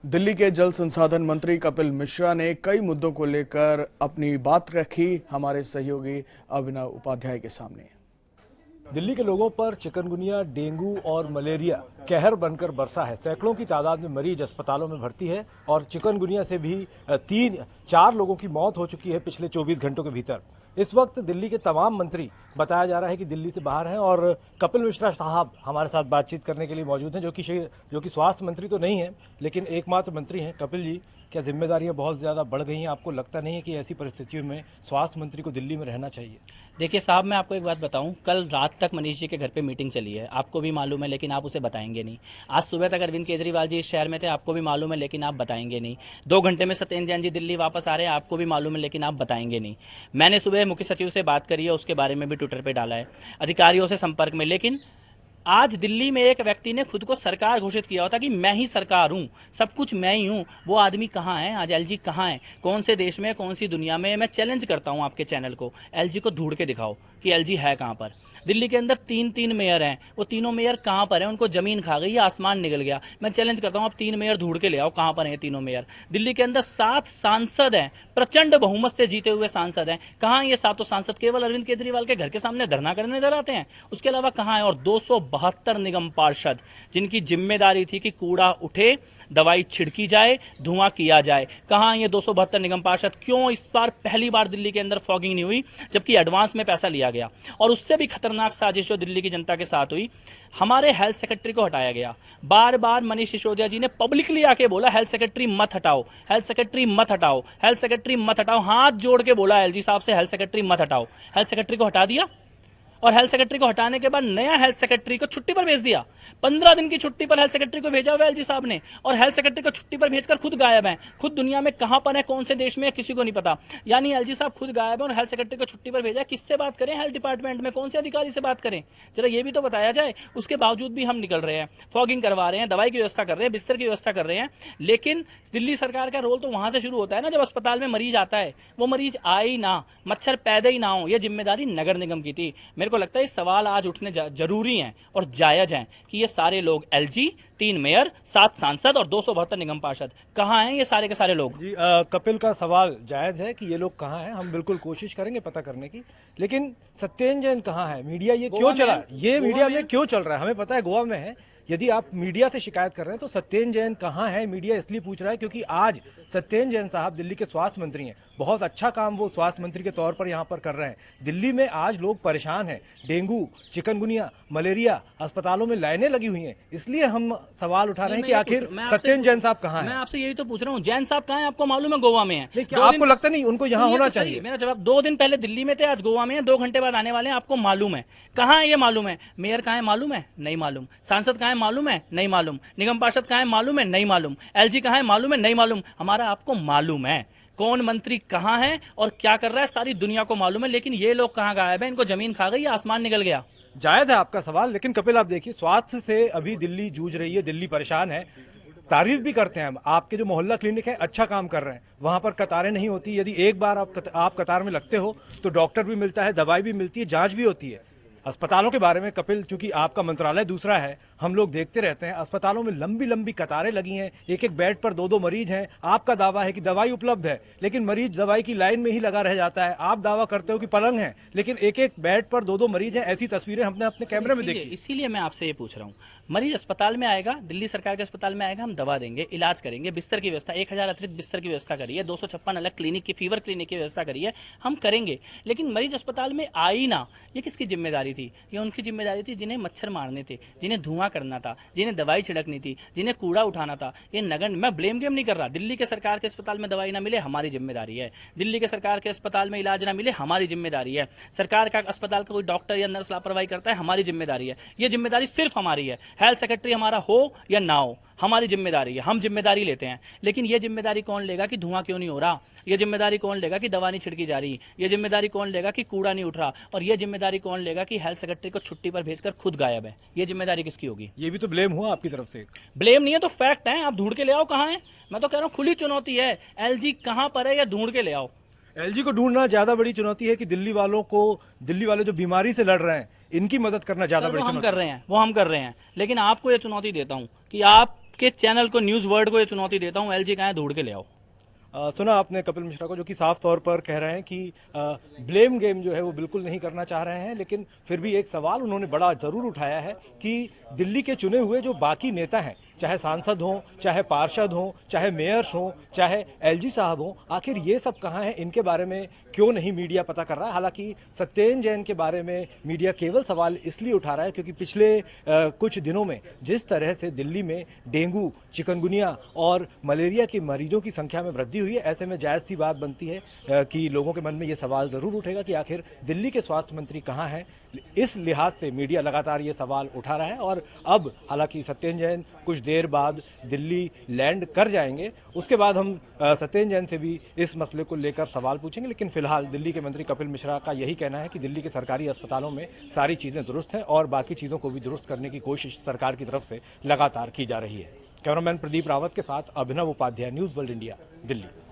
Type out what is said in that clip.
दिल्ली के जल संसाधन मंत्री कपिल मिश्रा ने कई मुद्दों को लेकर अपनी बात रखी हमारे सहयोगी अभिनव उपाध्याय के सामने। दिल्ली के लोगों पर चिकनगुनिया, डेंगू और मलेरिया कहर बनकर बरसा है। सैकड़ों की तादाद में मरीज अस्पतालों में भर्ती है और चिकनगुनिया से भी 3-4 लोगों की मौत हो चुकी है पिछले 24 घंटों के भीतर। इस वक्त दिल्ली के तमाम मंत्री बताया जा रहा है कि दिल्ली से बाहर हैं और कपिल मिश्रा साहब हमारे साथ बातचीत करने के लिए मौजूद हैं, जो कि स्वास्थ्य मंत्री तो नहीं है लेकिन एकमात्र मंत्री हैं। कपिल जी, क्या जिम्मेदारियां बहुत ज़्यादा बढ़ गई हैं? आपको लगता नहीं है कि ऐसी परिस्थितियों में स्वास्थ्य मंत्री को दिल्ली में रहना चाहिए? देखिए साहब, मैं आपको एक बात बताऊं, कल रात तक मनीष जी के घर पे मीटिंग चली है, आपको भी मालूम है लेकिन आप उसे बताएंगे नहीं। आज सुबह तक अरविंद केजरीवाल जी इस शहर में थे, आपको भी मालूम है लेकिन आप बताएंगे नहीं। 2 घंटे में सत्येंद्र जैन जी दिल्ली वापस आ रहे हैं, आपको भी मालूम है लेकिन आप बताएंगे नहीं। मैंने सुबह मुख्य सचिव से बात करी है, उसके बारे में भी ट्विटर पर डाला है, अधिकारियों से संपर्क में। लेकिन आज दिल्ली में एक व्यक्ति ने खुद को सरकार घोषित किया होता कि मैं ही सरकार हूं, सब कुछ मैं ही हूं। वो आदमी कहां है? आज एलजी कहां है? कौन से देश में, कौन सी दुनिया में? मैं चैलेंज करता हूं आपके चैनल को, एलजी को ढूंढ के दिखाओ कि एलजी है कहां पर। दिल्ली के अंदर 3 मेयर हैं, वो तीनों मेयर कहां पर हैं? उनको जमीन खा गई, आसमान निकल गया। मैं चैलेंज करता हूं, आप 3 मेयर ढूंढ के ले आओ, कहां पर हैं तीनों मेयर? दिल्ली के अंदर 7 सांसद हैं, प्रचंड बहुमत से जीते हुए सांसद हैं, कहां ये 7 सांसद? केवल अरविंद केजरीवाल के घर के सामने धरना करने नजर आते हैं, उसके अलावा कहां है? और 272 निगम पार्षद जिनकी जिम्मेदारी थी कि कूड़ा उठे, दवाई छिड़की जाए, धुआं किया जाए, कहां ये 272 निगम पार्षद? क्यों इस बार पहली बार दिल्ली के अंदर फॉगिंग नहीं हुई, जबकि एडवांस में पैसा लिया गया? और उससे भी खतरनाक साजिश जो दिल्ली की जनता के साथ हुई, हमारे हेल्थ सेक्रेटरी को हटाया गया। बार बार मनीष सिसोदिया जी ने पब्लिकली आके बोला हेल्थ सेक्रेटरी मत हटाओ, हेल्थ सेक्रेटरी मत हटाओ, हेल्थ सेक्रेटरी मत हटाओ, हाथ जोड़ के बोला एलजी साहब से हेल्थ सेक्रेटरी मत हटाओ। हेल्थ सेक्रेटरी को हटा दिया और हेल्थ सेक्रेटरी को हटाने के बाद नया हेल्थ सेक्रेटरी को छुट्टी पर भेज दिया। 15 दिन की छुट्टी पर हेल्थ सेक्रेटरी को भेजा हुआ एलजी साहब ने, और हेल्थ सेक्रेटरी को छुट्टी पर भेजकर खुद गायब है। खुद दुनिया में कहां पर है, कौन से देश में है, किसी को नहीं पता। यानी एलजी साहब खुद गायब है और हेल्थ सेक्रेटरी को छुट्टी पर भेजा। किससे बात करें? हेल्थ डिपार्टमेंट में कौन से अधिकारी से बात करें? जरा ये भी तो बताया जाए। उसके बावजूद भी हम निकल रहे हैं, फॉगिंग करवा रहे हैं, दवाई की व्यवस्था कर रहे हैं, बिस्तर की व्यवस्था कर रहे हैं। लेकिन दिल्ली सरकार का रोल तो वहां से शुरू होता है ना, जब अस्पताल में मरीज आता है। वो मरीज आए ही ना, मच्छर पैदा ही ना हो, यह जिम्मेदारी नगर निगम की थी। मेरे को लगता है सवाल आज उठने जरूरी हैं और जायज हैं कि ये सारे लोग, एलजी, 3 मेयर, 7 सांसद और 272 निगम पार्षद, कहां हैं ये सारे के सारे लोग? जी, कपिल का सवाल जायज है कि ये लोग कहाँ हैं, हम बिल्कुल कोशिश करेंगे पता करने की। लेकिन सत्येंद्र जैन कहाँ है? मीडिया ये क्यों चला, ये मीडिया में क्यों चल रहा है? हमें पता है गोवा में है। यदि आप मीडिया से शिकायत कर रहे हैं तो सत्येंद्र जैन कहाँ है? मीडिया इसलिए पूछ रहा है क्योंकि आज सत्येंद्र जैन साहब दिल्ली के स्वास्थ्य मंत्री हैं। बहुत अच्छा काम वो स्वास्थ्य मंत्री के तौर पर यहाँ पर कर रहे हैं। दिल्ली में आज लोग परेशान हैं, डेंगू, चिकनगुनिया, मलेरिया, अस्पतालों में लाइनें लगी हुई हैं। इसलिए हम सवाल उठा रहे हैं कि आखिर सत्येंद्र जैन साहब कहाँ हैं? मैं आपसे यही तो पूछ रहा हूँ, जैन साहब कहाँ हैं? आपको मालूम है गोवा में है। क्या आपको लगता नहीं उनको यहाँ होना चाहिए? मेरा जवाब, 2 दिन पहले दिल्ली में थे, आज गोवा में है, 2 घंटे बाद आने वाले हैं। आपको मालूम है कहाँ है? ये मालूम है। मेयर कहाँ है? मालूम है? नहीं मालूम। सांसद कहाँ है? मालूम है? नहीं मालूम। निगम पार्षद कहाँ है? मालूम है? नहीं मालूम। एलजी कहाँ है? मालूम है? नहीं मालूम। हमारा आपको मालूम है कौन मंत्री कहाँ है और क्या कर रहा है, सारी दुनिया को मालूम है। लेकिन ये लोग कहाँ गायब हैं? इनको जमीन खा गई, आसमान निकल गया। जायज है आपका सवाल, लेकिन कपिल आप देखिए, स्वास्थ्य से अभी दिल्ली जूझ रही है, दिल्ली परेशान है। तारीफ भी करते हैं हम, आपके जो मोहल्ला क्लिनिक है अच्छा काम कर रहे हैं, वहां पर कतारें नहीं होती। यदि एक बार आप कतार में लगते हो तो डॉक्टर भी मिलता है, दवाई भी मिलती है, जांच भी होती है। अस्पतालों के बारे में कपिल, चूंकि आपका मंत्रालय दूसरा है, हम लोग देखते रहते हैं अस्पतालों में लंबी लंबी कतारें लगी हैं, एक एक बेड पर 2-2 मरीज हैं। आपका दावा है कि दवाई उपलब्ध है, लेकिन मरीज दवाई की लाइन में ही लगा रह जाता है। आप दावा करते हो कि पलंग है, लेकिन एक एक बेड पर 2-2 मरीज हैं। ऐसी तस्वीरें हमने अपने कैमरे में देखी। इसीलिए मैं आपसे ये पूछ रहा हूँ, मरीज अस्पताल में आएगा, दिल्ली सरकार के अस्पताल में आएगा, हम दवा देंगे, इलाज करेंगे, बिस्तर की व्यवस्था, 1000 अतिरिक्त बिस्तर की व्यवस्था करिए, 256 अलग क्लिनिक की, फीवर क्लिनिक की व्यवस्था करिए, हम करेंगे। लेकिन मरीज अस्पताल में आई ना, ये किसकी जिम्मेदारी थी? ये उनकी जिम्मेदारी थी जिन्हें मच्छर मारने थे, जिन्हें धुआं करना था, जिन्हें दवाई छिड़कनी थी, जिन्हें कूड़ा उठाना था। ये नगर, मैं ब्लेम गेम नहीं कर रहा। दिल्ली के सरकार के अस्पताल में दवाई ना मिले, हमारी जिम्मेदारी है। दिल्ली के सरकार के अस्पताल में इलाज ना मिले, हमारी जिम्मेदारी है। सरकार का अस्पताल का कोई डॉक्टर या नर्स लापरवाही करता है, हमारी जिम्मेदारी है। ये जिम्मेदारी सिर्फ हमारी है। हेल्थ सेक्रेटरी हमारा हो या ना हो, हमारी जिम्मेदारी है, हम जिम्मेदारी लेते हैं। लेकिन ये जिम्मेदारी कौन लेगा कि धुआं क्यों नहीं हो रहा? ये जिम्मेदारी कौन लेगा कि दवा नहीं छिड़की जा रही? ये जिम्मेदारी कौन लेगा कि कूड़ा नहीं उठ रहा? और ये जिम्मेदारी कौन लेगा कि हेल्थ सेक्रेटरी को छुट्टी पर भेजकर खुद गायब है? ये जिम्मेदारी किसकी होगी? ये भी तो ब्लेम हुआ आपकी तरफ से। ब्लेम नहीं है तो फैक्ट है, आप ढूंढ के ले आओ कहां है। मैं तो कह रहा हूं खुली चुनौती है, एलजी कहां पर है या ढूंढ के ले आओ। एलजी को ढूंढना ज्यादा बड़ी चुनौती है कि दिल्ली वाले जो बीमारी से लड़ रहे हैं, इनकी मदद करना ज्यादा बड़ी चुनौती कर रहे हैं, वो हम कर रहे हैं। लेकिन आपको ये चुनौती देता हूं कि आप आपके चैनल को, न्यूज़ वर्ल्ड को ये चुनौती देता हूँ, एलजी कहाँ है, ढूंढ के ले आओ। सुना आपने कपिल मिश्रा को, जो कि साफ तौर पर कह रहे हैं कि ब्लेम गेम जो है वो बिल्कुल नहीं करना चाह रहे हैं, लेकिन फिर भी एक सवाल उन्होंने बड़ा जरूर उठाया है कि दिल्ली के चुने हुए जो बाकी नेता हैं, चाहे सांसद हों, चाहे पार्षद हों, चाहे मेयर्स हों, चाहे एलजी साहब हों, आखिर ये सब कहाँ हैं, इनके बारे में क्यों नहीं मीडिया पता कर रहा है। हालांकि सत्येंद्र जैन के बारे में मीडिया केवल सवाल इसलिए उठा रहा है क्योंकि पिछले कुछ दिनों में जिस तरह से दिल्ली में डेंगू, चिकनगुनिया और मलेरिया के मरीजों की संख्या में वृद्धि हुई है, ऐसे में जायज़ सी बात बनती है कि लोगों के मन में ये सवाल ज़रूर उठेगा कि आखिर दिल्ली के स्वास्थ्य मंत्री कहाँ हैं। इस लिहाज से मीडिया लगातार ये सवाल उठा रहा है और अब हालांकि सत्येंद्र जैन कुछ देर बाद दिल्ली लैंड कर जाएंगे, उसके बाद हम सत्येंद्र जैन से भी इस मसले को लेकर सवाल पूछेंगे। लेकिन फिलहाल दिल्ली के मंत्री कपिल मिश्रा का यही कहना है कि दिल्ली के सरकारी अस्पतालों में सारी चीज़ें दुरुस्त हैं और बाकी चीज़ों को भी दुरुस्त करने की कोशिश सरकार की तरफ से लगातार की जा रही है। कैमरामैन प्रदीप रावत के साथ Abhinav Upadhyay, news world India, Delhi.